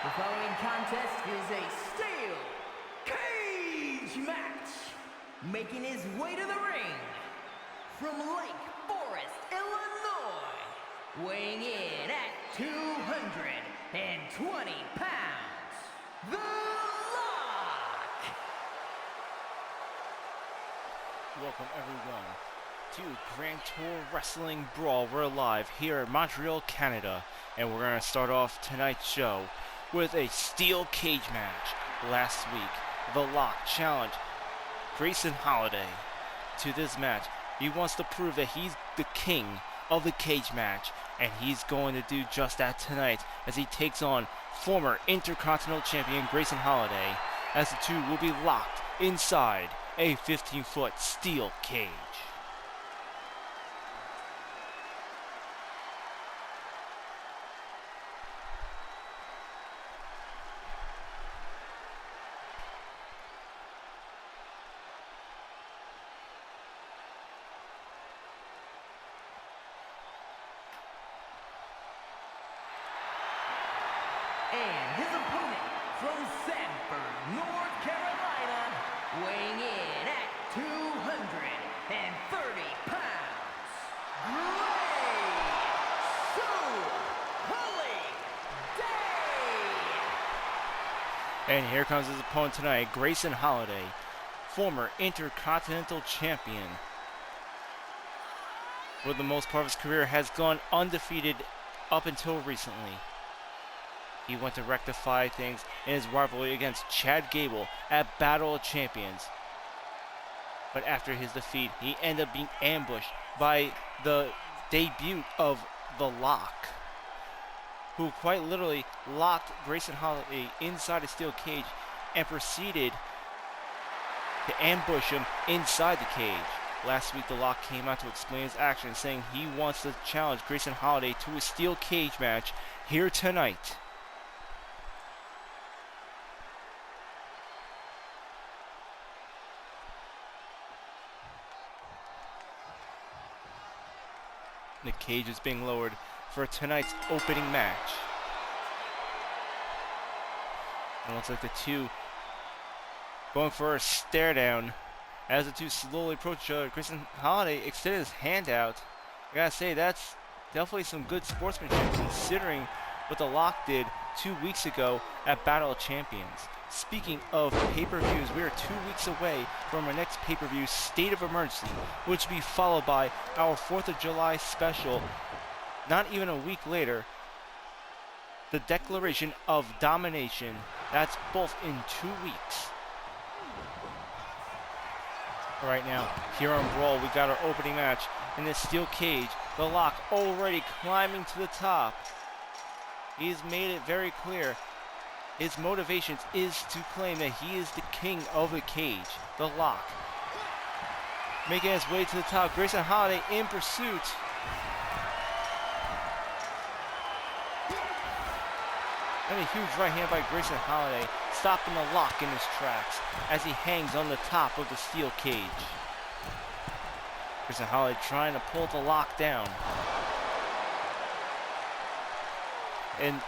The following contest is a steel cage match. Making his way to the ring from Lake Forest, Illinois, weighing in at 220 pounds, The Lock. Welcome everyone to Grand Tour Wrestling Brawl. We're live here in Montreal, Canada, and we're going to start off tonight's show with a steel cage match. Last week, The Lock challenged Greyson Holiday to this match. He wants to prove that he's the king of the cage match, and he's going to do just that tonight as he takes on former Intercontinental Champion Greyson Holiday, as the two will be locked inside a 15-foot steel cage. And his opponent from Sanford, North Carolina, weighing in at 230 pounds, Greyson Holiday. And here comes his opponent tonight, Greyson Holiday, former Intercontinental Champion. For the most part of his career, has gone undefeated up until recently. He went to rectify things in his rivalry against Chad Gable at Battle of Champions. But after his defeat, he ended up being ambushed by the debut of The Lock, who quite literally locked Greyson Holiday inside a steel cage and proceeded to ambush him inside the cage. Last week, The Lock came out to explain his actions, saying he wants to challenge Greyson Holiday to a steel cage match here tonight. The cage is being lowered for tonight's opening match. It looks like the two going for a stare down as the two slowly approach each other. Greyson Holiday extended his hand out. I gotta say, that's definitely some good sportsmanship considering what The Lock did 2 weeks ago at Battle of Champions. Speaking of pay-per-views, we are 2 weeks away from our next pay-per-view, State of Emergency, which will be followed by our 4th of July special. Not even a week later, the Declaration of Domination. That's both in 2 weeks. Right now, here on Brawl, we got our opening match in this steel cage. The Lock already climbing to the top. He's made it very clear his motivations is to claim that he is the king of the cage. The Lock making his way to the top. Greyson Holiday in pursuit. And a huge right hand by Greyson Holiday, stopping The Lock in his tracks as he hangs on the top of the steel cage. Greyson Holiday trying to pull The Lock down. And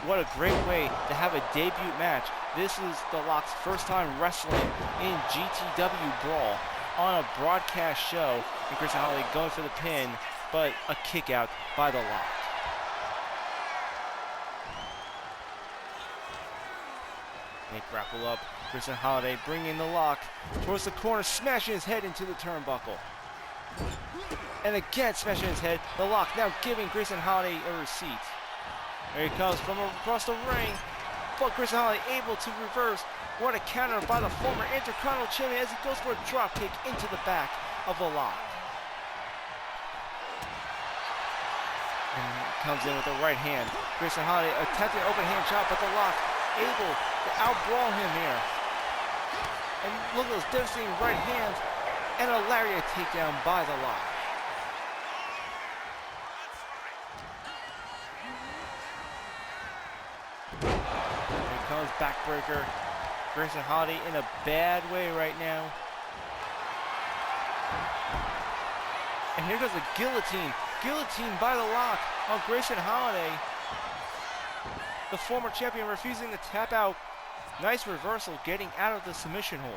what a great way to have a debut match. This is The Lock's first time wrestling in GTW Brawl on a broadcast show. And Greyson Holiday going for the pin, but a kick out by The Lock. They grapple up. Greyson Holiday bringing The Lock towards the corner, smashing his head into the turnbuckle. And again smashing his head. The Lock now giving Greyson Holiday a receipt. There he comes from across the ring, but Greyson Holiday able to reverse. What a counter by the former Intercontinental Champion as he goes for a drop kick into the back of The Lock. And he comes in with the right hand. Greyson Holiday attempting an open hand shot, but The Lock able to outbrawl him here. And look at those devastating right hands and a lariat takedown by The Lock. Comes backbreaker. Greyson Holiday in a bad way right now. And here goes a guillotine. Guillotine by The Lock on Greyson Holiday. The former champion refusing to tap out. Nice reversal, getting out of the submission hold.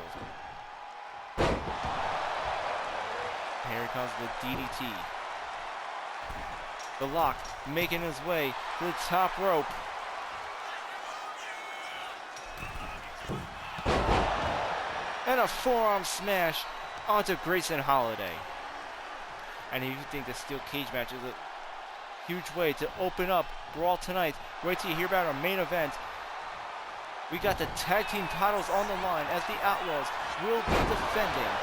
Here comes the DDT. The lock making his way to the top rope. And a forearm smash onto Greyson Holiday. And if you think the steel cage match is a huge way to open up Brawl tonight, wait till you hear about our main event. We got the tag team titles on the line as the Outlaws will be defending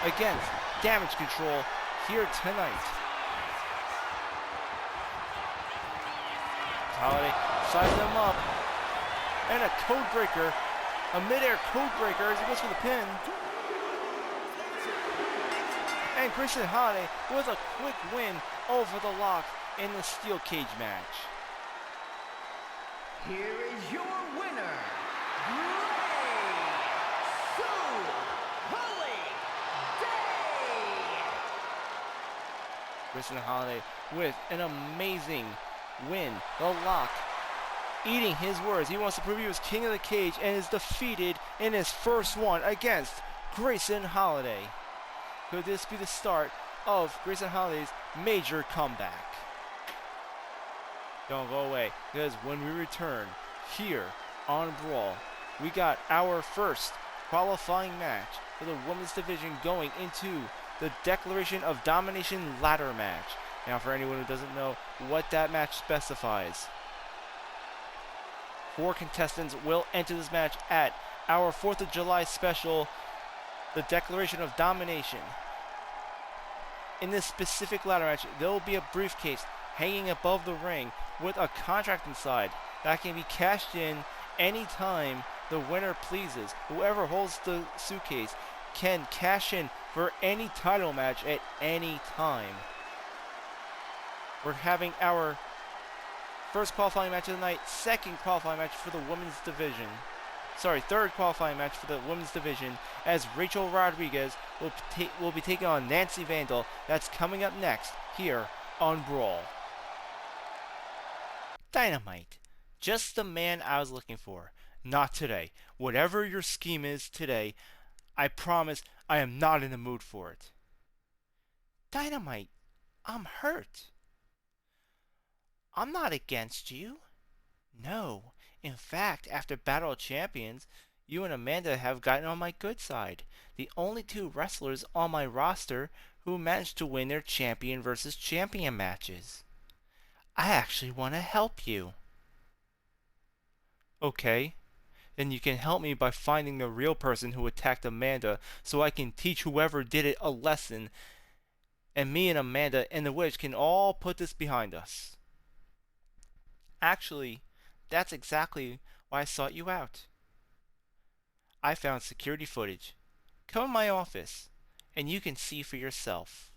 against Damage Control here tonight. Holiday sizes them up. And a code breaker. A midair code breaker as he goes for the pin. And Greyson Holiday with a quick win over the lock in the steel cage match. Here is your winner, Greyson Holiday with an amazing win. The lock eating his words. He wants to prove he was king of the cage and is defeated in his first one against Greyson Holiday. Could this be the start of Greyson Holiday's major comeback? Don't go away, because when we return here on Brawl, we got our first qualifying match for the women's division going into the Declaration of Domination ladder match. Now, for anyone who doesn't know what that match specifies, 4 contestants will enter this match at our 4th of July special, the Declaration of Domination. In this specific ladder match, there will be a briefcase hanging above the ring with a contract inside that can be cashed in anytime the winner pleases. Whoever holds the suitcase can cash in for any title match at any time. We're having our first qualifying match of the night, second qualifying match for the women's division. Third qualifying match for the women's division, as Rachel Rodriguez will be taking on Nancy Vandal. That's coming up next here on Brawl. Dynamite. Just the man I was looking for. Not today. Whatever your scheme is today, I promise I am not in the mood for it. Dynamite, I'm hurt. I'm not against you. No. In fact, after Battle of Champions, you and Amanda have gotten on my good side. The only 2 wrestlers on my roster who managed to win their champion versus champion matches. I actually want to help you. Okay. Then you can help me by finding the real person who attacked Amanda so I can teach whoever did it a lesson. And me and Amanda and the witch can all put this behind us. Actually, that's exactly why I sought you out. I found security footage. Come in my office, and you can see for yourself.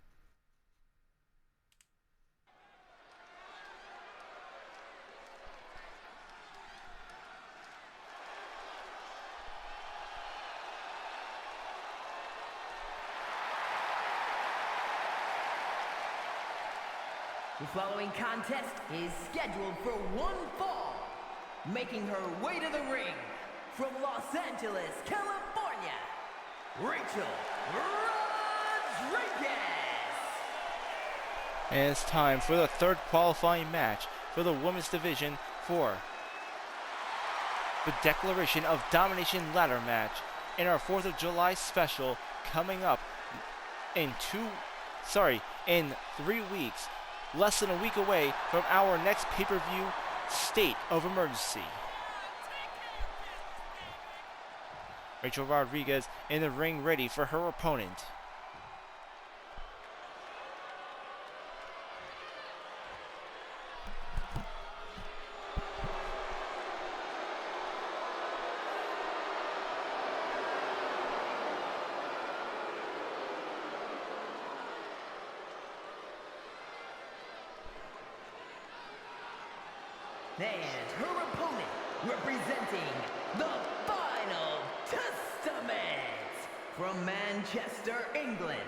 The following contest is scheduled for one fall. Making her way to the ring from Los Angeles, California, Rachel Rodriguez. And it's time for the third qualifying match for the women's division for the Declaration of Domination ladder match in our 4th of July special coming up in 3 weeks. Less than a week away from our next pay-per-view state of emergency. Rachel Rodriguez in the ring ready for her opponent. And her opponent, representing the Final Testament from Manchester, England,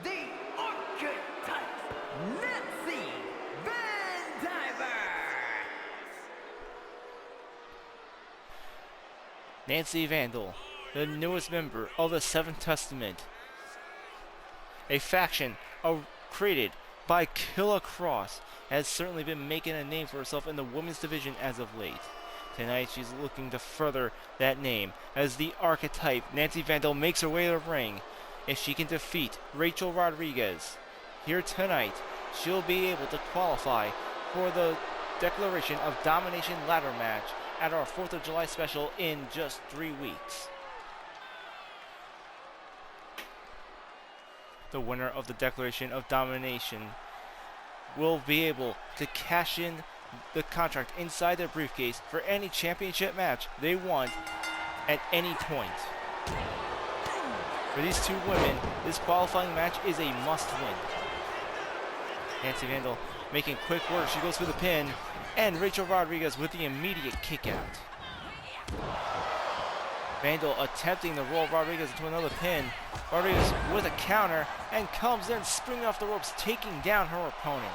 the Archetype, Nancy Van Diver. Nancy Vandal, the newest member of the Seventh Testament, a faction created by Killer Cross, has certainly been making a name for herself in the women's division as of late. Tonight she's looking to further that name as the archetype. Nancy Vandal makes her way to the ring. If she can defeat Rachel Rodriguez here tonight, she'll be able to qualify for the Declaration of Domination ladder match at our 4th of July special in just 3 weeks. The winner of the Declaration of Domination will be able to cash in the contract inside their briefcase for any championship match they want at any point. For these two women, this qualifying match is a must-win. Nancy Vandal making quick work. She goes for the pin, and Rachel Rodriguez with the immediate kick out. Vandal attempting to roll Rodriguez into another pin. Rodriguez with a counter and comes in, springing off the ropes, taking down her opponent.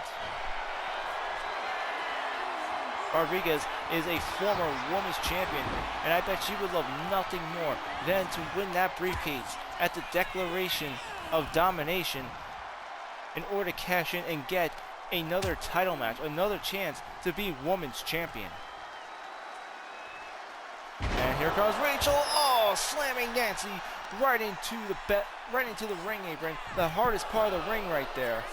Rodriguez is a former women's champion, and I bet she would love nothing more than to win that briefcase at the Declaration of Domination in order to cash in and get another title match, another chance to be women's champion. And here comes Rachel, slamming Nancy right into the ring apron, the hardest part of the ring right there.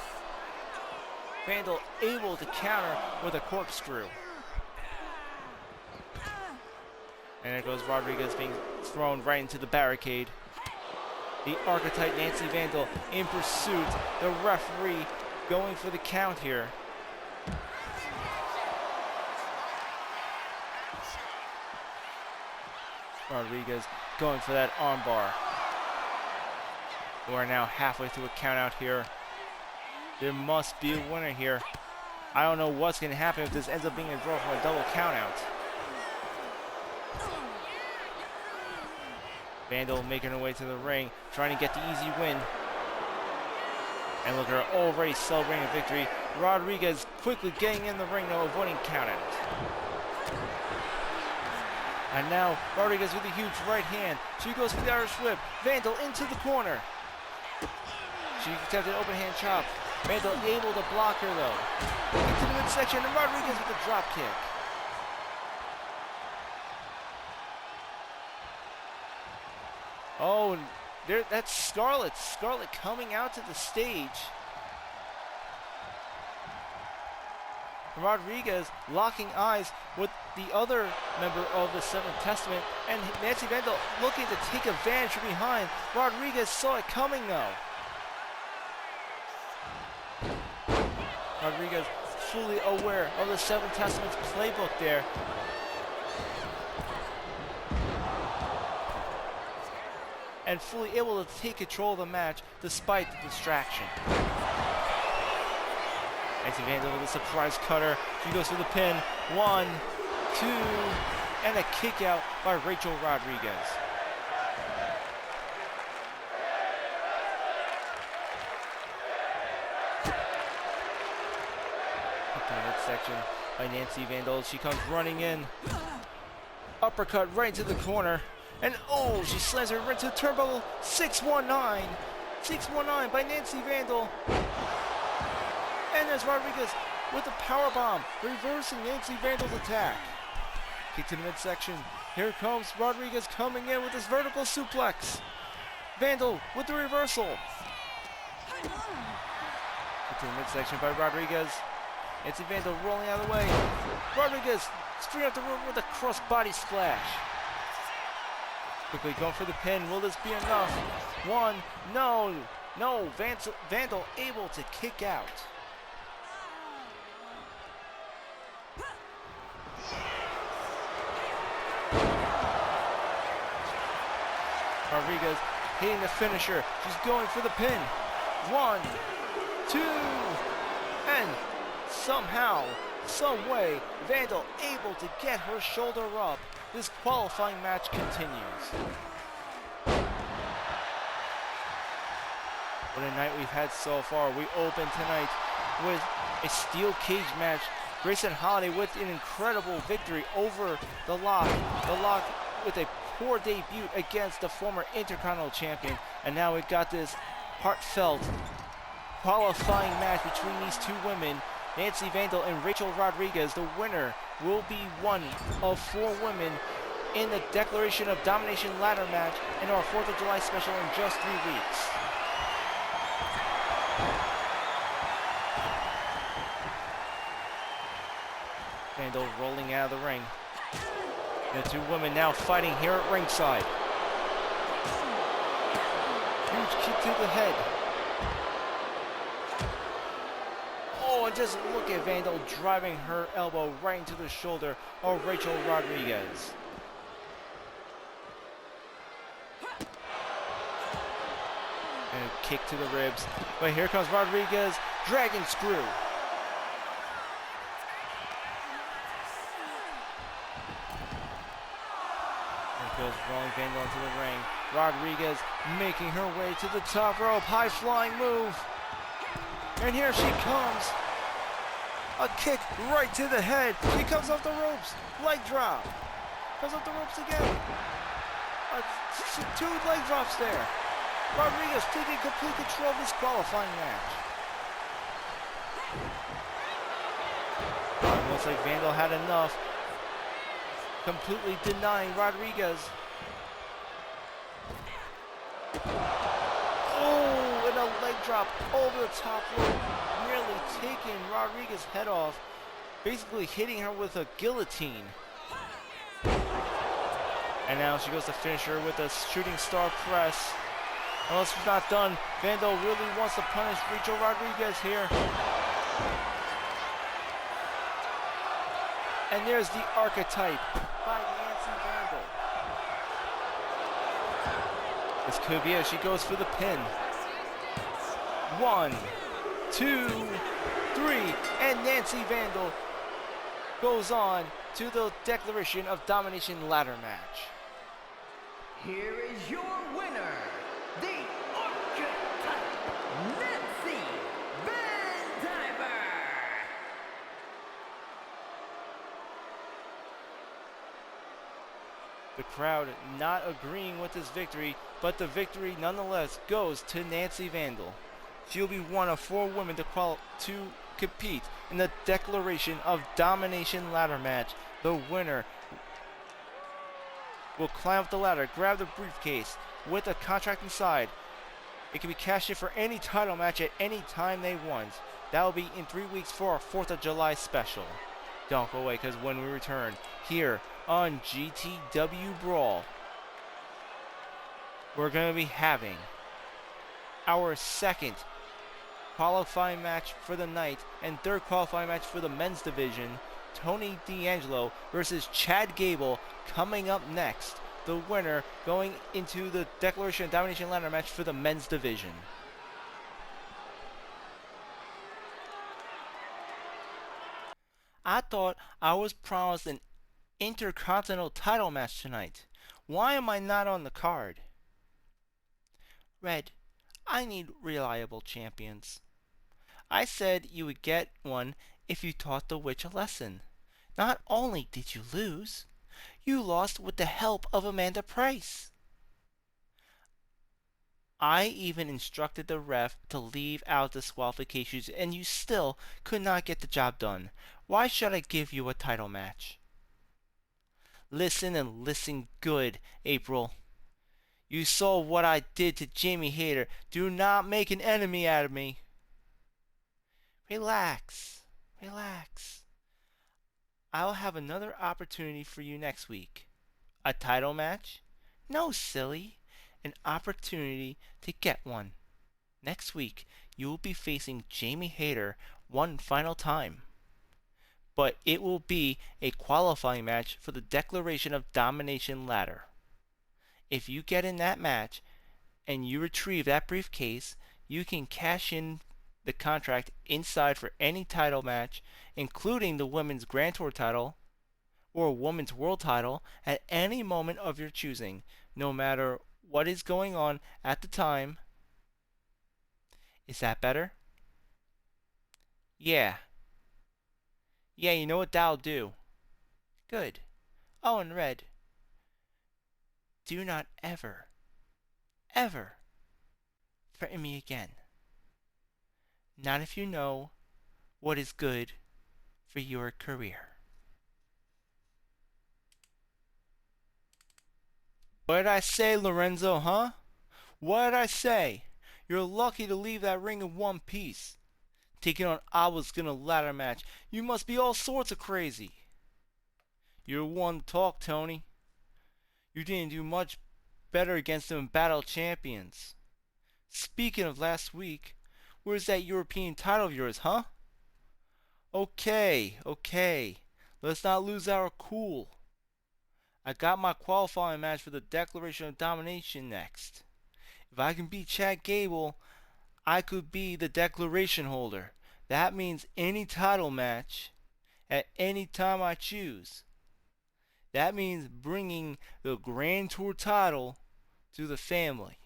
Vandal able to counter with a corkscrew. And there goes Rodriguez being thrown right into the barricade. The archetype Nancy Vandal in pursuit. The referee going for the count here. Rodriguez going for that armbar. We're now halfway through a count out here. There must be a winner here. I don't know what's going to happen if this ends up being a draw from a double count out. Vandal making her way to the ring, trying to get the easy win. And look at her already celebrating a victory. Rodriguez quickly getting in the ring though, avoiding countout. And now Rodriguez with a huge right hand. She goes for the Irish whip. Vandal into the corner. She attempted an open hand chop. Vandal able to block her though. Into the midsection and Rodriguez with a drop kick. Oh, there, that's Scarlett. Scarlett coming out to the stage. Rodriguez locking eyes with the other member of the Seventh Testament, and Nancy Vandal looking to take advantage from behind. Rodriguez saw it coming though. Rodriguez fully aware of the Seventh Testament's playbook there. And fully able to take control of the match despite the distraction. Nancy Vandal with a surprise cutter. She goes for the pin. 1, 2, and a kick out by Rachel Rodriguez. Up in the midsection by Nancy Vandal. She comes running in. Uppercut right into the corner. And oh, she slams her right to the turnbuckle. 619. 619 by Nancy Vandal. And there's Rodriguez with the powerbomb, reversing Nancy Vandal's attack. Kick to the midsection. Here comes Rodriguez coming in with this vertical suplex. Vandal with the reversal. Kick to the midsection by Rodriguez. Nancy Vandal rolling out of the way. Rodriguez straight up the rope with a cross-body splash. Quickly going for the pin. Will this be enough? 1, no. Vandal able to kick out. Rodriguez hitting the finisher. She's going for the pin. 1, 2, and somehow, some way, Vandal able to get her shoulder up. This qualifying match continues. What a night we've had so far. We open tonight with a steel cage match. Greyson Holiday with an incredible victory over the Lock. The Lock with a poor debut against the former Intercontinental Champion, and now we got this heartfelt qualifying match between these two women, Nancy Vandal and Rachel Rodriguez. The winner will be one of 4 women in the Declaration of Domination ladder match in our 4th of July special in just 3 weeks. Vandal rolling out of the ring. The two women now fighting here at ringside. Huge kick to the head. Oh, and just look at Vandal driving her elbow right into the shoulder of Rachel Rodriguez. And a kick to the ribs. But here comes Rodriguez. Dragon screw. Goes rolling Vandal into the ring. Rodriguez making her way to the top rope. High flying move. And here she comes. A kick right to the head. She comes off the ropes. Leg drop. Comes off the ropes again. 2 leg drops there. Rodriguez taking complete control of this qualifying match. Looks like Vandal had enough. Completely denying Rodriguez. Oh, and a leg drop over the top rope, nearly taking Rodriguez's head off, basically hitting her with a guillotine. And now she goes to finish her with a shooting star press. Unless she's not done, Vandal really wants to punish Rachel Rodriguez here. And there's the archetype by Nancy Vandal. This could be it. She goes for the pin. 1, 2, 3, and Nancy Vandal goes on to the Declaration of Domination ladder match. Here is your winner, the archetype, Nancy Vandal. The crowd not agreeing with this victory, but the victory nonetheless goes to Nancy Vandal. She'll be one of 4 women to compete in the Declaration of Domination ladder match. The winner will climb up the ladder, grab the briefcase with a contract inside. It can be cashed in for any title match at any time they want. That will be in 3 weeks for our 4th of July special. Don't go away, because when we return here on GTW Brawl, we're going to be having our 2nd qualifying match for the night and 3rd qualifying match for the men's division. Tony D'Angelo versus Chad Gable coming up next. The winner going into the Declaration of Domination ladder match for the men's division. I thought I was promised an Intercontinental title match tonight. Why am I not on the card? Red, I need reliable champions. I said you would get one if you taught the witch a lesson. Not only did you lose, you lost with the help of Amanda Price. I even instructed the ref to leave out disqualifications, and you still could not get the job done. Why should I give you a title match? Listen and listen good, April. You saw what I did to Jamie Hayter. Do not make an enemy out of me. Relax. Relax. I'll have another opportunity for you next week. A title match? No, silly. An opportunity to get one. Next week, you will be facing Jamie Hayter one final time. But it will be a qualifying match for the Declaration of Domination ladder. If you get in that match and you retrieve that briefcase, you can cash in the contract inside for any title match, including the Women's Grand Tour title or a Women's World title at any moment of your choosing, no matter what is going on at the time. Is that better? Yeah. Yeah, you know what that'll do. Good. Oh, and Red. do not ever, ever threaten me again. Not if you know what is good for your career. What did I say, Lorenzo, huh? What did I say? You're lucky to leave that ring in one piece. Taking on Outlaws in a ladder match. You must be all sorts of crazy. You're one to talk, Tony. You didn't do much better against them battle champions. Speaking of last week, where's that European title of yours, huh? Okay. Let's not lose our cool. I got my qualifying match for the Declaration of Domination next. If I can beat Chad Gable, I could be the Declaration holder. That means any title match at any time I choose. That means bringing the Grand Tour title to the family.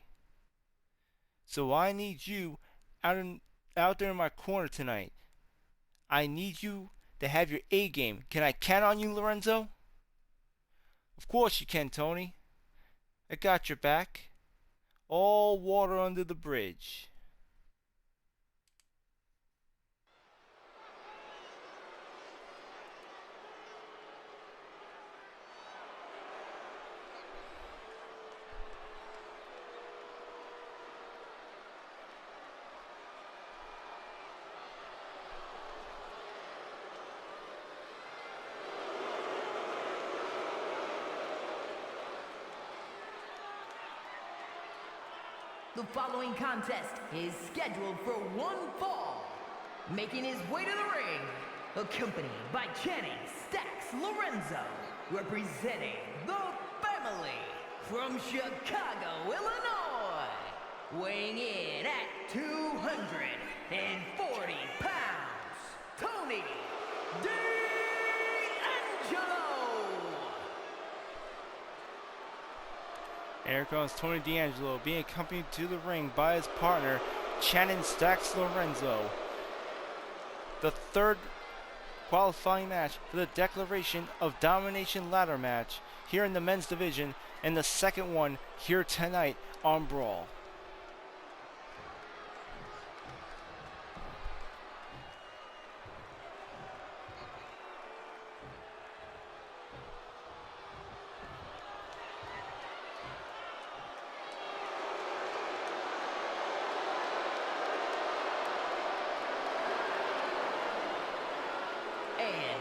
So I need you out there in my corner tonight. I need you to have your A game. Can I count on you, Lorenzo? Of course you can, Tony. I got your back. All water under the bridge. The following contest is scheduled for one fall. Making his way to the ring, accompanied by Channing Stacks Lorenzo, representing the family from Chicago, Illinois, weighing in at 240 pounds, Tony D'Angelo. Here comes Tony D'Angelo, being accompanied to the ring by his partner, Channing Stacks Lorenzo. The third qualifying match for the Declaration of Domination ladder match here in the men's division, and the second one here tonight on BRAWL.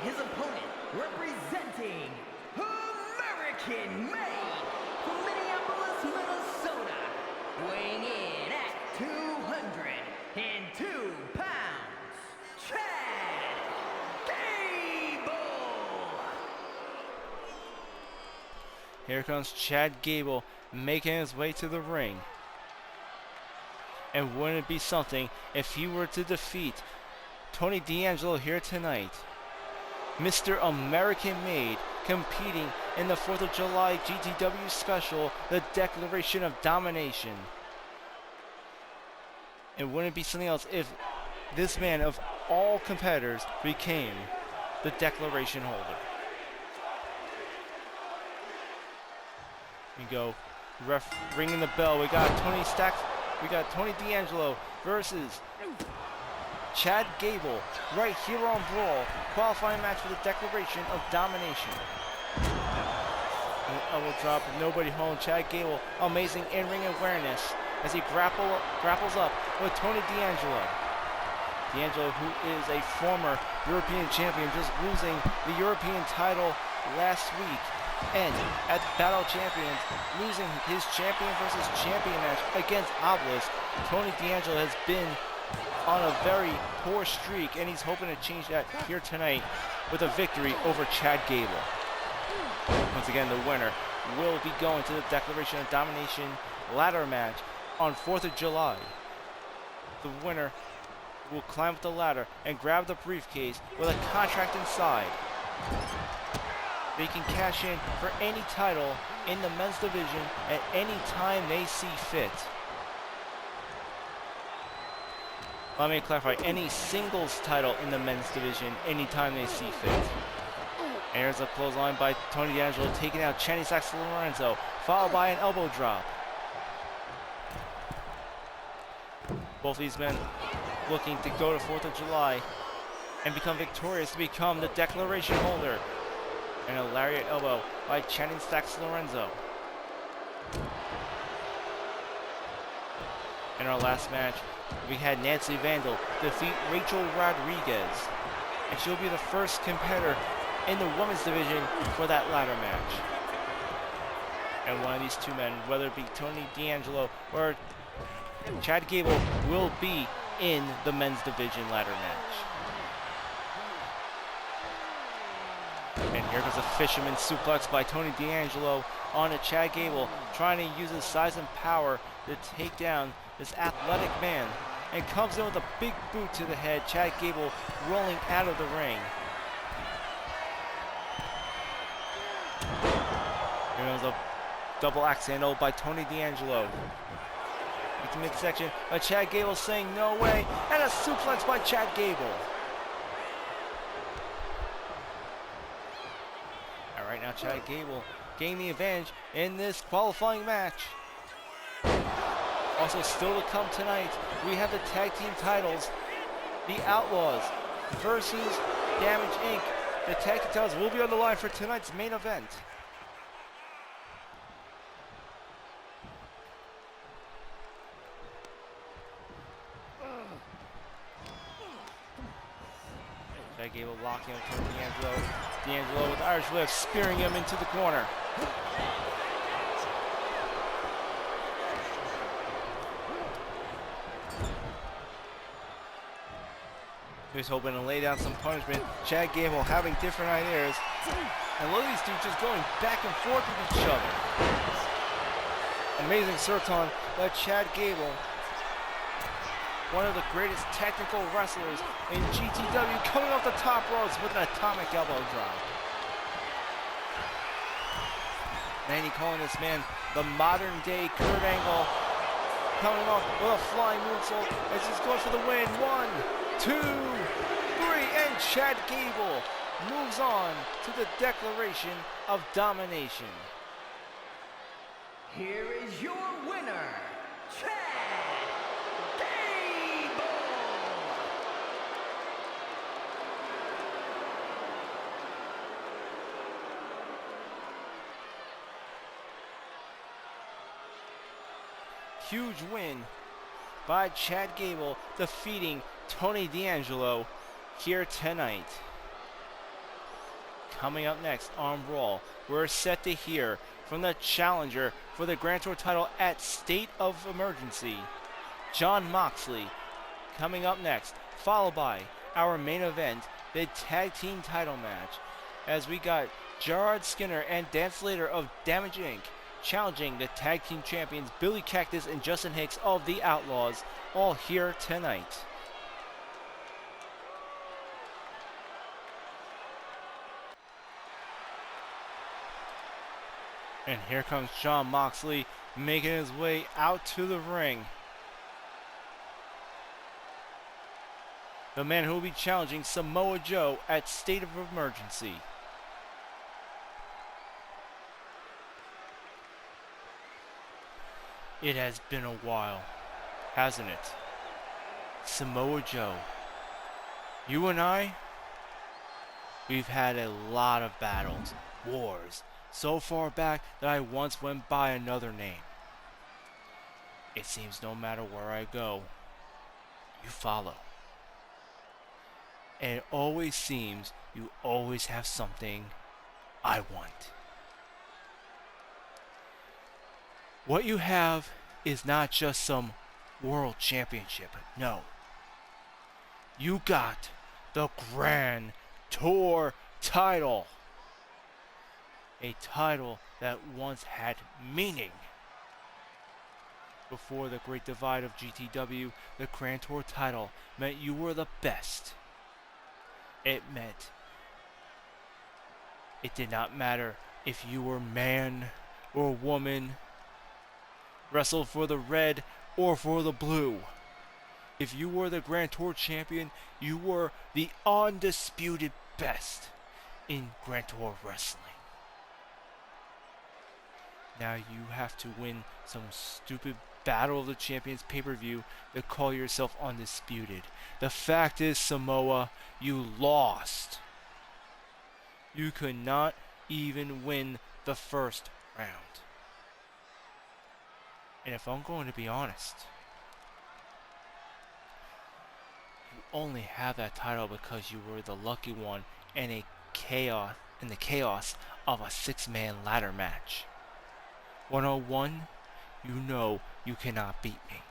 His opponent, representing American made from Minneapolis, Minnesota, weighing in at 202 pounds, Chad Gable. Here comes Chad Gable, making his way to the ring. And wouldn't it be something if he were to defeat Tony D'Angelo here tonight? Mr. American Made, competing in the 4th of July GTW special, the Declaration of Domination. And wouldn't it be something else if this man of all competitors became the Declaration holder? We go, ref ringing the bell. We got Tony D'Angelo versus Chad Gable, right here on BRAWL, qualifying match for the Declaration of Domination. An elbow drop, nobody home. Chad Gable, amazing in-ring awareness as he grapples up with Tony D'Angelo. D'Angelo, who is a former European champion, just losing the European title last week. And at Battle Champions, losing his champion versus champion match against Outlaws. Tony D'Angelo has been on a very poor streak, and he's hoping to change that here tonight with a victory over Chad Gable. Once again, the winner will be going to the Declaration of Domination ladder match on 4th of July. The winner will climb up the ladder and grab the briefcase with a contract inside. They can cash in for any title in the men's division at any time they see fit. Let me clarify, any singles title in the men's division anytime they see fit. And here's a clothesline by Tony D'Angelo, taking out Channing Sax Lorenzo, followed by an elbow drop. Both these men looking to go to 4th of July and become victorious to become the declaration holder. And a lariat elbow by Channing Sax Lorenzo. In our last match, we had Nancy Vandal defeat Rachel Rodriguez, and she'll be the first competitor in the women's division for that ladder match. And one of these two men, whether it be Tony D'Angelo or Chad Gable, will be in the men's division ladder match. And here goes a fisherman suplex by Tony D'Angelo onto Chad Gable, trying to use his size and power to take down this athletic man. And comes in with a big boot to the head. Chad Gable rolling out of the ring. Here goes a double axe handle by Tony D'Angelo. Into midsection, but Chad Gable saying no way, and a suplex by Chad Gable. Alright, now Chad Gable gaining the advantage in this qualifying match. Also still to come tonight, we have the tag team titles. The Outlaws versus Damage Inc. The tag team titles will be on the line for tonight's main event. Chad Gable locking him to D'Angelo. D'Angelo with Irish whip, spearing him into the corner. He's hoping to lay down some punishment. Chad Gable having different ideas. And look at these two just going back and forth with each other. Amazing Surton by Chad Gable. One of the greatest technical wrestlers in GTW, coming off the top ropes with an atomic elbow drop. Manny calling this man the modern day Kurt Angle. Coming off with a flying moonsault as he's going for the win. 1, 2, 3, and Chad Gable moves on to the declaration of domination. Here is your winner, Chad Gable! Huge win by Chad Gable, defeating Tony D'Angelo here tonight. Coming up next on BRAWL, we're set to hear from the challenger for the Grand Tour title at State of Emergency, Jon Moxley. Coming up next, followed by our main event, the tag team title match, as we got Gerard Skinner and Dan Slater of Damage Inc. challenging the tag team champions Billy Cactus and Justin Hicks of the Outlaws, all here tonight. And here comes Jon Moxley making his way out to the ring. The man who will be challenging Samoa Joe at State of Emergency. It has been a while, hasn't it? Samoa Joe, you and I, we've had a lot of battles, wars, so far back that I once went by another name. It seems no matter where I go, you follow. And it always seems you always have something I want. What you have is not just some world championship. No. You got the Grand Tour title. A title that once had meaning. Before the Great Divide of GTW, the Grand Tour title meant you were the best. It meant it did not matter if you were man or woman, wrestled for the red or for the blue. If you were the Grand Tour champion, you were the undisputed best in Grand Tour Wrestling. Now you have to win some stupid Battle of the Champions pay-per-view to call yourself undisputed. The fact is, Samoa, you lost. You could not even win the first round. And if I'm going to be honest, you only have that title because you were the lucky one in the chaos of a 6-man ladder match. 101, you know you cannot beat me.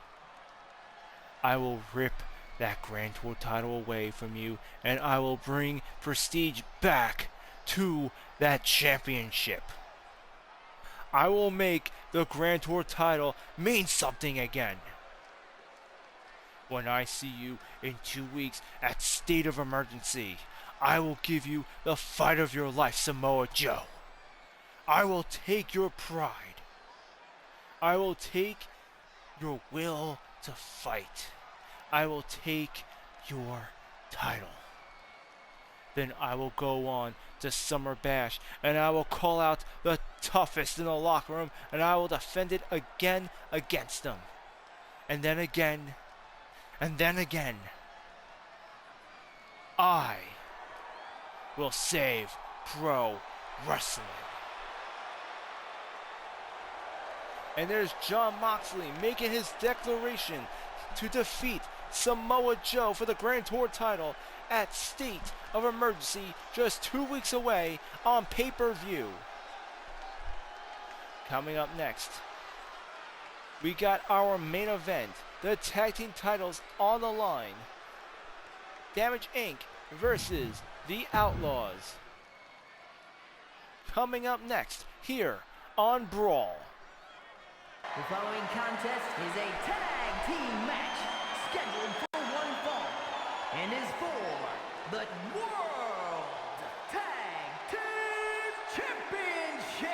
I will rip that Grand Tour title away from you, and I will bring prestige back to that championship. I will make the Grand Tour title mean something again. When I see you in 2 weeks at State of Emergency, I will give you the fight of your life, Samoa Joe. I will take your pride. I will take your will to fight. I will take your title. Then I will go on to Summer Bash, and I will call out the toughest in the locker room, and I will defend it again against them. And then again, and then again. I will save pro wrestling. And there's Jon Moxley making his declaration to defeat Samoa Joe for the Grand Tour title at State of Emergency just 2 weeks away on pay-per-view. Coming up next, we got our main event, the tag team titles on the line. Damage Inc. versus the Outlaws. Coming up next, here on BRAWL. The following contest is a tag team match scheduled for one fall and is for the World Tag Team Championship.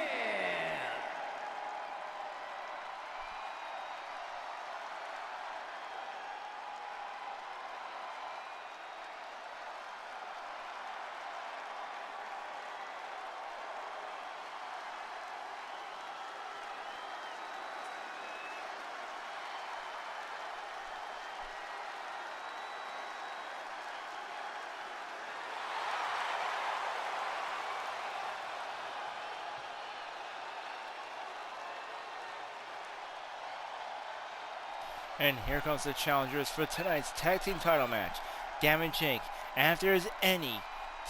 And here comes the challengers for tonight's tag team title match. Damage Inc. And if there is any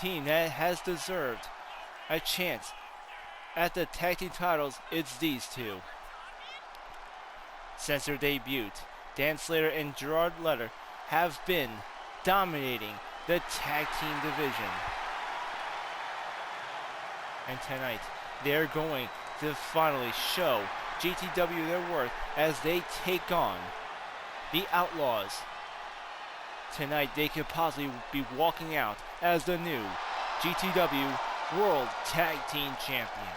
team that has deserved a chance at the tag team titles, it's these two. Since their debut, Dan Slater and Gerard Leder have been dominating the tag team division. And tonight, they're going to finally show GTW their worth as they take on the Outlaws. Tonight they could possibly be walking out as the new GTW World Tag Team Champions.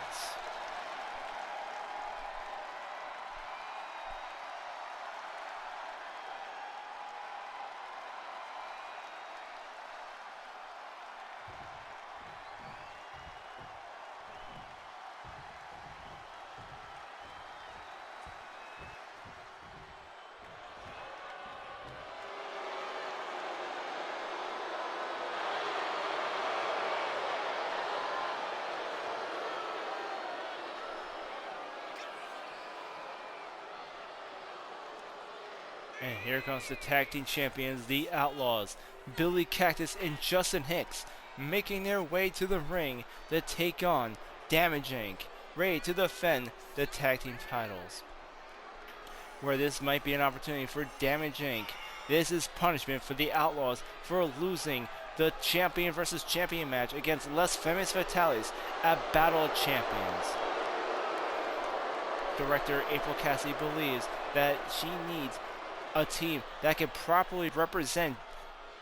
And here comes the tag team champions, the Outlaws. Billy Cactus and Justin Hicks making their way to the ring to take on Damage Inc., ready to defend the tag team titles. Where this might be an opportunity for Damage Inc., this is punishment for the Outlaws for losing the champion versus champion match against Les Famous Fatales at Battle of Champions. Director April Cassidy believes that she needs a team that can properly represent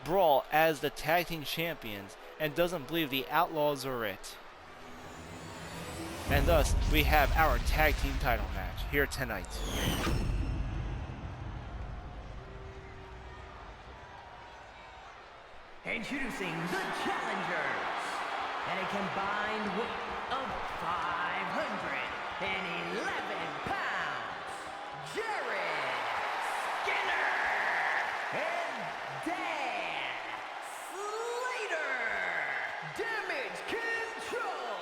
BRAWL as the tag team champions and doesn't believe the Outlaws are it. And thus, we have our tag team title match here tonight. Introducing the challengers and a combined weight of 511 pounds, Jared Skinner and Dan Slater, Damage Control.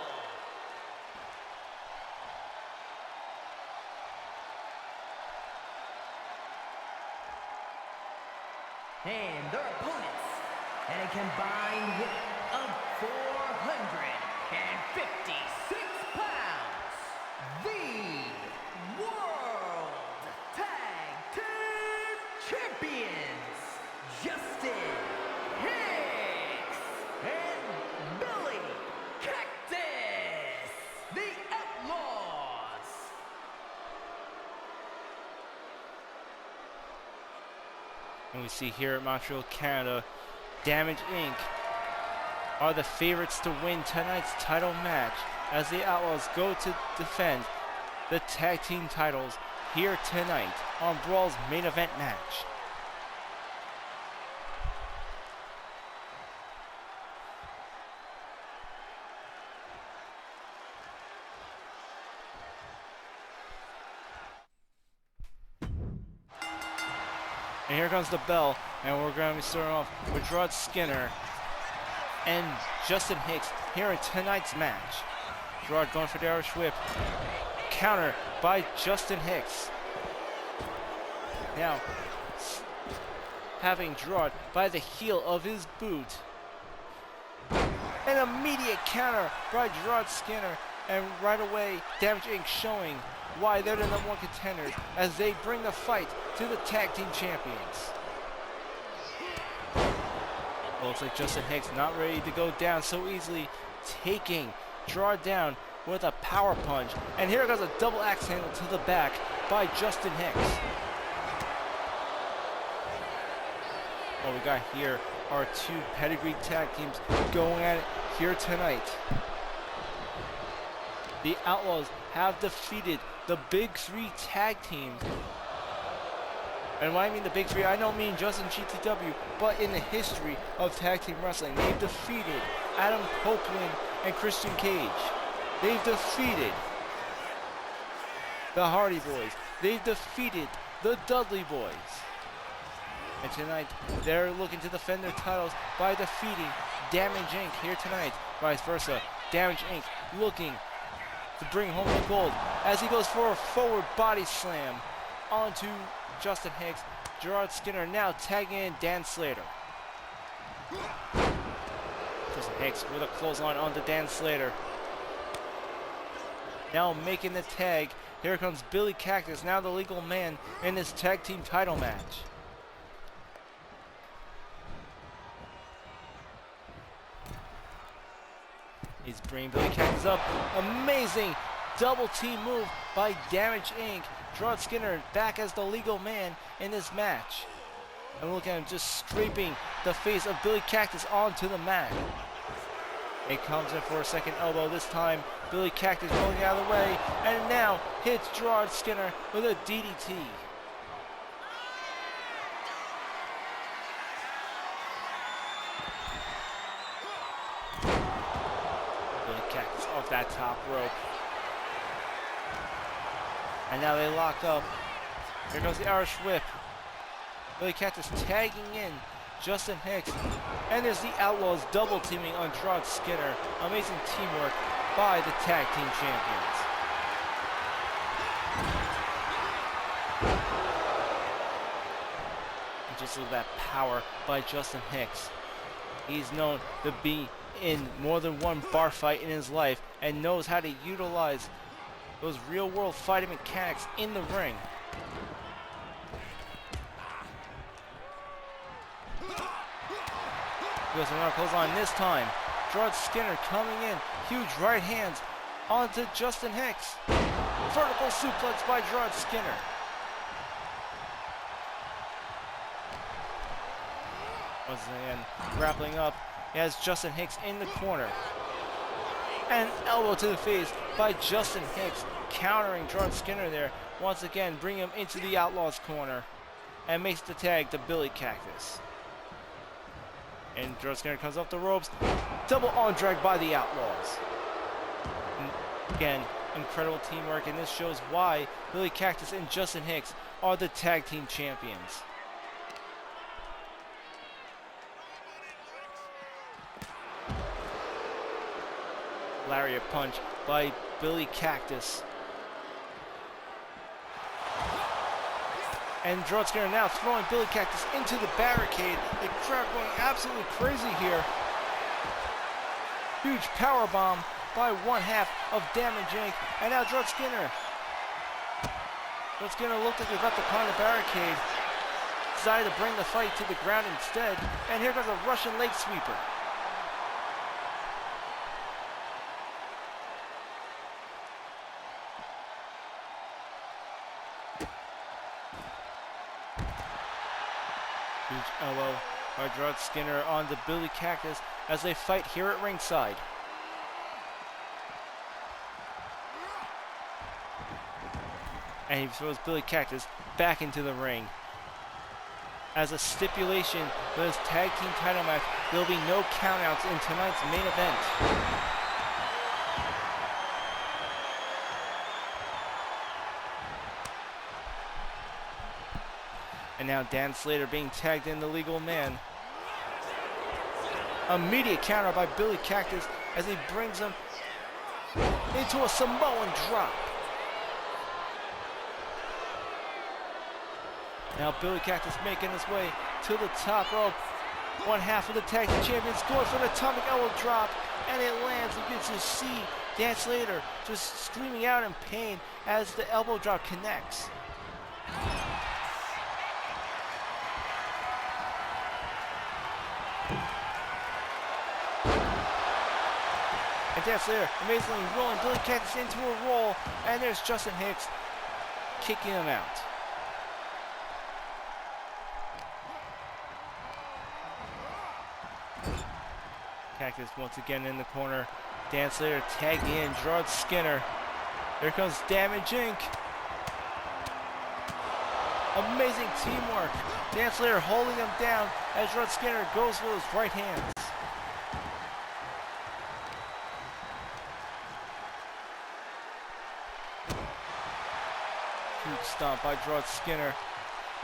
And their opponents at a combined weight of 456 pounds, the World Tag Team Champions, Justin Hicks and Billy Cactus, the Outlaws. And we see here at Montreal, Canada, Damage Inc. are the favorites to win tonight's title match as the Outlaws go to defend the tag team titles here tonight on Brawl's main event match. And here comes the bell, and we're going to be starting off with Gerard Skinner and Justin Hicks here in tonight's match. Gerard going for the Irish Whip. Counter by Justin Hicks. Now, having Gerard by the heel of his boot. An immediate counter by Gerard Skinner, and right away, Damage Inc. showing why they're the #1 contenders as they bring the fight to the tag team champions. Looks like Justin Hicks not ready to go down so easily, taking Gerard down with a power punch. And here goes a double axe handle to the back by Justin Hicks. What we got here are two pedigree tag teams going at it here tonight. The Outlaws have defeated the Big Three tag teams. And when I mean the Big Three, I don't mean just in GTW, but in the history of tag team wrestling. They've defeated Adam Copeland and Christian Cage. They've defeated the Hardy Boys. They've defeated the Dudley Boys. And tonight, they're looking to defend their titles by defeating Damage Inc. here tonight. Vice versa, Damage Inc. looking to bring home the gold as he goes for a forward body slam onto Justin Hicks. Gerard Skinner now tagging in Dan Slater. Justin Hicks with a clothesline onto Dan Slater. Now making the tag. Here comes Billy Cactus, now the legal man in this tag team title match. He's bringing Billy Cactus up. Amazing double team move by Damage Inc. Gerard Skinner back as the legal man in this match. And look at him just scraping the face of Billy Cactus onto the mat. It comes in for a second elbow. This time, Billy Cactus rolling out of the way. And now hits Gerard Skinner with a DDT. Billy Cactus off that top rope. And now they lock up. Here goes the Irish Whip. Billy Cactus tagging in Justin Hicks. And there's the Outlaws double teaming on Gerard Skinner. Amazing teamwork by the tag team champions. And just look at that power by Justin Hicks. He's known to be in more than one bar fight in his life and knows how to utilize those real world fighting mechanics in the ring. Goes another clothesline this time. Gerard Skinner coming in. Huge right hands onto Justin Hicks. Vertical suplex by Gerard Skinner. Once again, grappling up. He has Justin Hicks in the corner. And elbow to the face by Justin Hicks, countering Gerard Skinner there. Once again, bring him into the Outlaws corner. And makes the tag to Billy Cactus. And Gerald Skinner comes off the ropes. Double arm drag by the Outlaws. And again, incredible teamwork, and this shows why Billy Cactus and Justin Hicks are the tag team champions. Lariat punch by Billy Cactus. And Gerald Skinner now throwing Billy Cactus into the barricade. The crowd going absolutely crazy here. Huge power bomb by one half of Damage Inc. And now Gerald Skinner. Gerald Skinner looked like he was about to climb the barricade. Decided to bring the fight to the ground instead. And here comes a Russian leg sweeper. Huge elbow by Gerald Skinner on the Billy Cactus as they fight here at ringside. And he throws Billy Cactus back into the ring. As a stipulation for this tag team title match, there will be no countouts in tonight's main event. And now Dan Slater being tagged in the legal man. Immediate counter by Billy Cactus as he brings him into a Samoan drop. Now Billy Cactus making his way to the top rope. One half of the tag team champions going for the atomic elbow drop, and it lands. You can just see Dan Slater just screaming out in pain as the elbow drop connects. And Dan Slater amazingly rolling Billy Cactus into a roll, and there's Justin Hicks kicking him out. Cactus once again in the corner. Dan Slater tagging in Gerald Skinner. Here comes Damage Inc. Amazing teamwork. Dan Slater holding him down as Gerald Skinner goes for his right hands. Huge stomp by Gerald Skinner,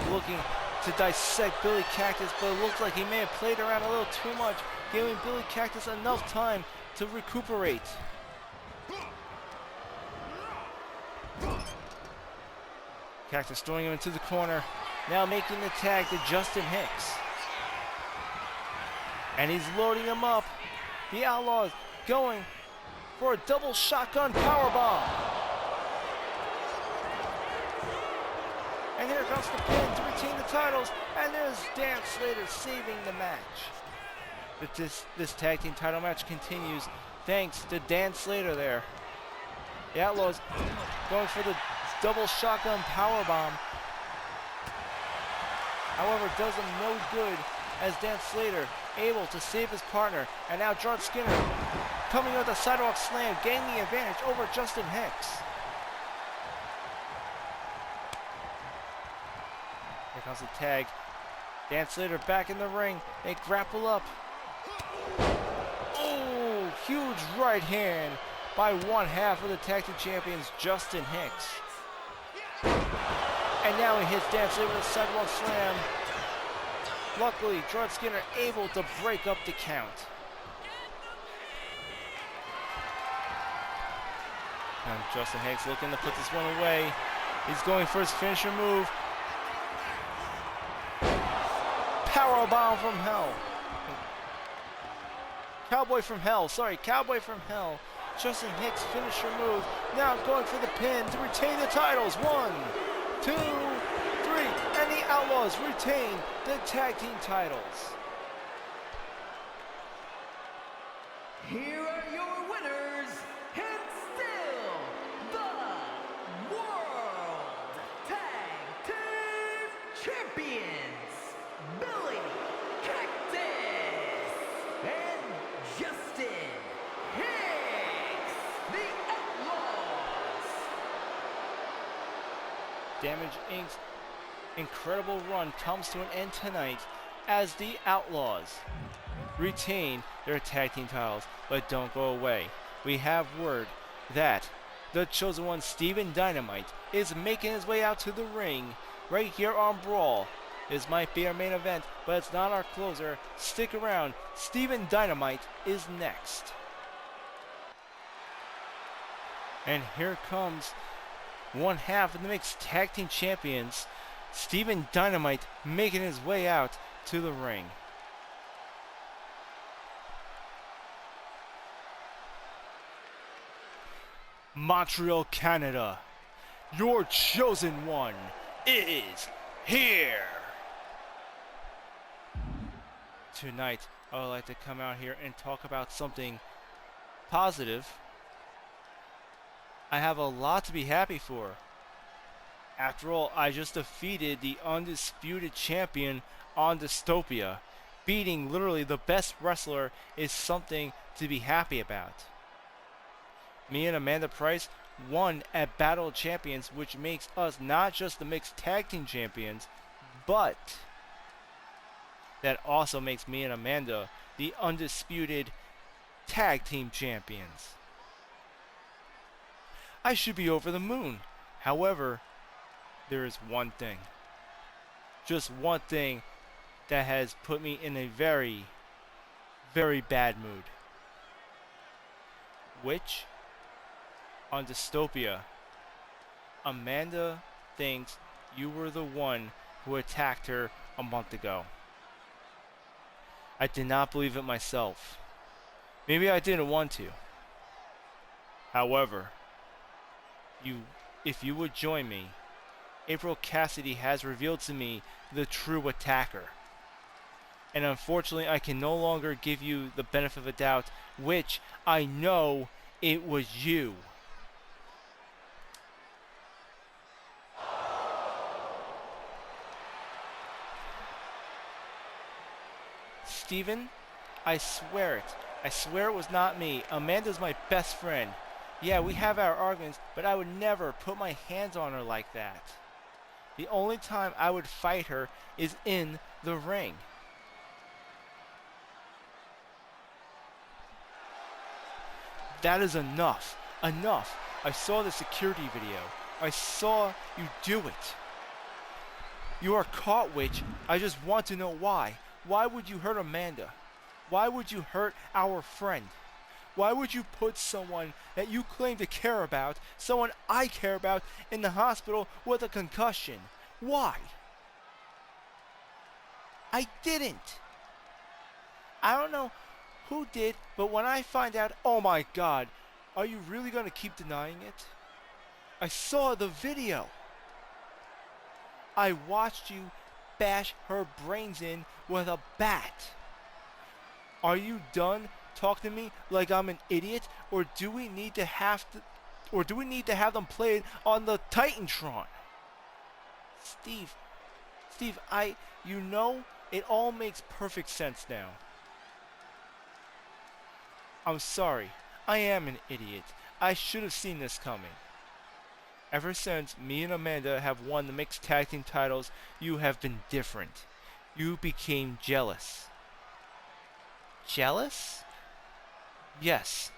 looking to dissect Billy Cactus, but it looks like he may have played around a little too much, giving Billy Cactus enough time to recuperate. Cactus throwing him into the corner, now making the tag to Justin Hicks. And he's loading him up. The Outlaws going for a double shotgun powerbomb. And here comes the pin to retain the titles, and there's Dan Slater saving the match. But this tag team title match continues thanks to Dan Slater there. The Outlaws going for the double shotgun powerbomb. However, it does him no good as Dan Slater able to save his partner. And now Gerald Skinner coming with a sidewalk slam, gaining the advantage over Justin Hicks. Here comes the tag. Dan Slater back in the ring. They grapple up. Oh, huge right hand by one half of the tag team champions, Justin Hicks. And now he hits Dan Slater with a sidewalk slam. Luckily, Gerald Skinner able to break up the count. And Justin Hicks looking to put this one away. He's going for his finisher move. Powerbomb from hell. Cowboy from hell. Justin Hicks finisher move. Now going for the pin to retain the titles. 1, 2, 3. And the Outlaws retain the tag team titles. Here are your winners, and still the World Tag Team Champions, Billy Cactus and Justin Hicks, the Outlaws. Damage Inc.'s incredible run comes to an end tonight as the Outlaws retain their tag team titles, but don't go away. We have word that the chosen one, Steven Dynamite, is making his way out to the ring right here on Brawl. This might be our main event, but it's not our closer. Stick around. Steven Dynamite is next. And here comes one half of the mixed tag team champions, Steven Dynamite, making his way out to the ring. Montreal, Canada, your chosen one is here. Tonight, I would like to come out here and talk about something positive. I have a lot to be happy for. After all, I just defeated the undisputed champion on Dystopia. Beating literally the best wrestler is something to be happy about. Me and Amanda Price won at Battle of Champions, which makes us not just the mixed tag team champions, but that also makes me and Amanda the undisputed tag team champions. I should be over the moon. However, there is one thing. Just one thing that has put me in a very, very bad mood. Which, on Dystopia, Amanda thinks you were the one who attacked her a month ago. I did not believe it myself. Maybe I didn't want to. However, if you would join me, April Cassidy has revealed to me the true attacker. And unfortunately, I can no longer give you the benefit of the doubt, which I know it was you. Steven, I swear it. I swear it was not me. Amanda's my best friend. Yeah, we have our arguments, but I would never put my hands on her like that. The only time I would fight her is in the ring. That is enough. Enough. I saw the security video. I saw you do it. You are caught, witch. I just want to know why. Why would you hurt Amanda? Why would you hurt our friend? Why would you put someone that you claim to care about, someone I care about, in the hospital with a concussion? Why? I didn't. I don't know who did, but when I find out, oh my God, are you really going to keep denying it? I saw the video. I watched you bash her brains in with a bat. Are you done talking to me like I'm an idiot, or do we need to have them played on the Titantron? Steve, you know, it all makes perfect sense now. I'm sorry. I am an idiot. I should have seen this coming. Ever since me and Amanda have won the mixed tag team titles, you have been different. You became jealous. Jealous? Yes.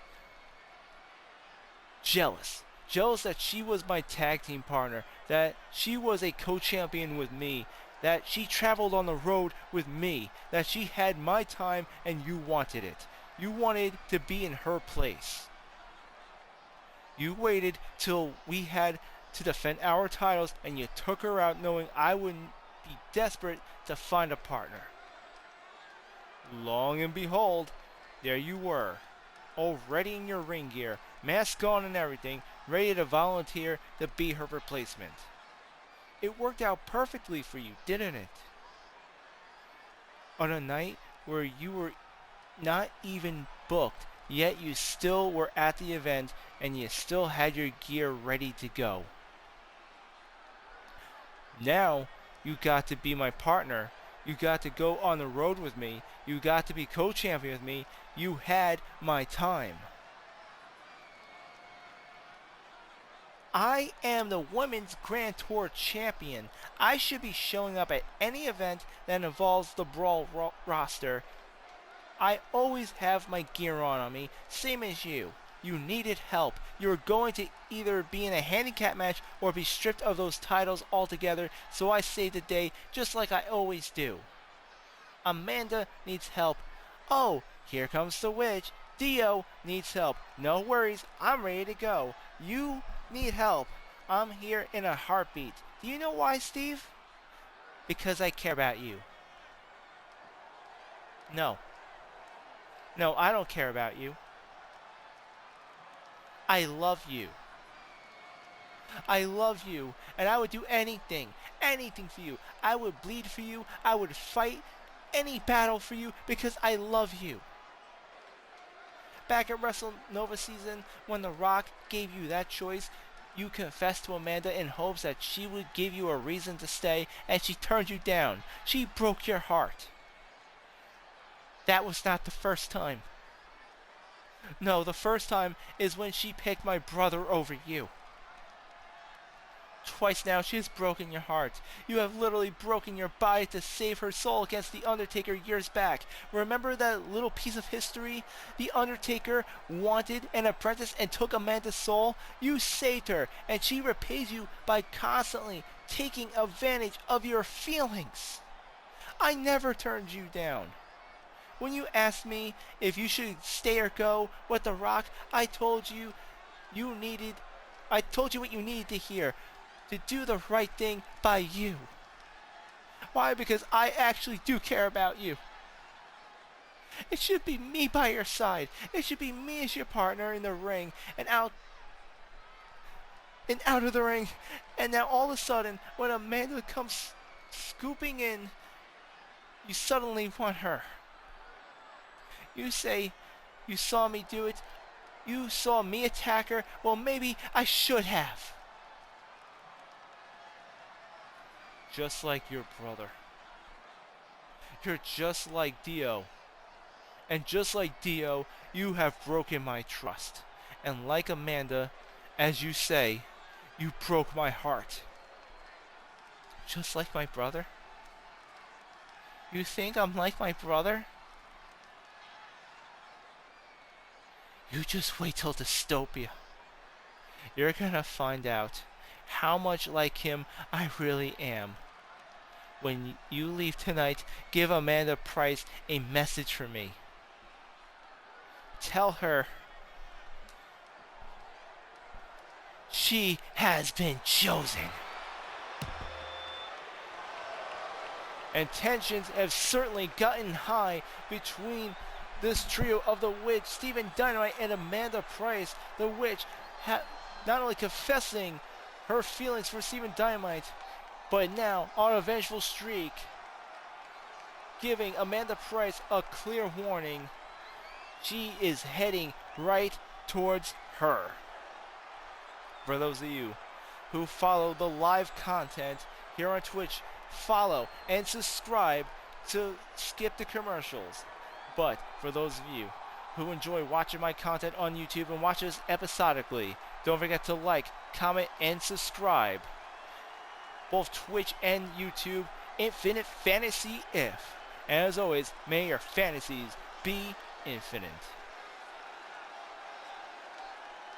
Jealous. Jealous that she was my tag team partner, that she was a co-champion with me, that she traveled on the road with me, that she had my time and you wanted it. You wanted to be in her place. You waited till we had to defend our titles and you took her out knowing I would be desperate to find a partner. Long and behold, there you were, already in your ring gear, mask on and everything, ready to volunteer to be her replacement. It worked out perfectly for you, didn't it? On a night where you were not even booked, yet you still were at the event and you still had your gear ready to go. Now you got to be my partner. You got to go on the road with me. You got to be co-champion with me. You had my time. I am the Women's Grand Tour champion. I should be showing up at any event that involves the Brawl roster I always have my gear on me, same as you. You needed help. You were going to either be in a handicap match or be stripped of those titles altogether, so I saved the day just like I always do. Amanda needs help. Oh, here comes the witch. Dio needs help. No worries, I'm ready to go. You need help. I'm here in a heartbeat. Do you know why, Steve? Because I care about you. No. No, I don't care about you. I love you. I love you, and I would do anything for you. I would bleed for you. I would fight any battle for you because I love you. Back at WrestleNova season, when The Rock gave you that choice, you confessed to Amanda in hopes that she would give you a reason to stay, and she turned you down. She broke your heart. That was not the first time. No, the first time is when she picked my brother over you. Twice now she has broken your heart. You have literally broken your body to save her soul against The Undertaker years back. Remember that little piece of history? The Undertaker wanted an apprentice and took Amanda's soul? You saved her, and she repays you by constantly taking advantage of your feelings. I never turned you down. When you asked me if you should stay or go with The Rock, I told you what you needed to hear. To do the right thing by you. Why? Because I actually do care about you. It should be me by your side. It should be me as your partner in the ring and out of the ring. And now all of a sudden, when Amanda comes scooping in, you suddenly want her. You say, you saw me do it. You saw me attack her. Well, maybe I should have. Just like your brother. You're just like Dio. And just like Dio, you have broken my trust. And like Amanda, as you say, you broke my heart. Just like my brother? You think I'm like my brother? You just wait till Dystopia. You're gonna find out how much like him I really am. When you leave tonight, give Amanda Price a message for me. Tell her she has been chosen. And tensions have certainly gotten high between this trio of the Witch, Stephen Dynamite, and Amanda Price. The Witch not only confessing her feelings for Stephen Dynamite, but now on a vengeful streak, giving Amanda Price a clear warning. She is heading right towards her. For those of you who follow the live content here on Twitch, follow and subscribe to skip the commercials. But for those of you who enjoy watching my content on YouTube and watch us episodically, don't forget to like, comment, and subscribe. Both Twitch and YouTube, Infinite Fantasy If. And as always, may your fantasies be infinite.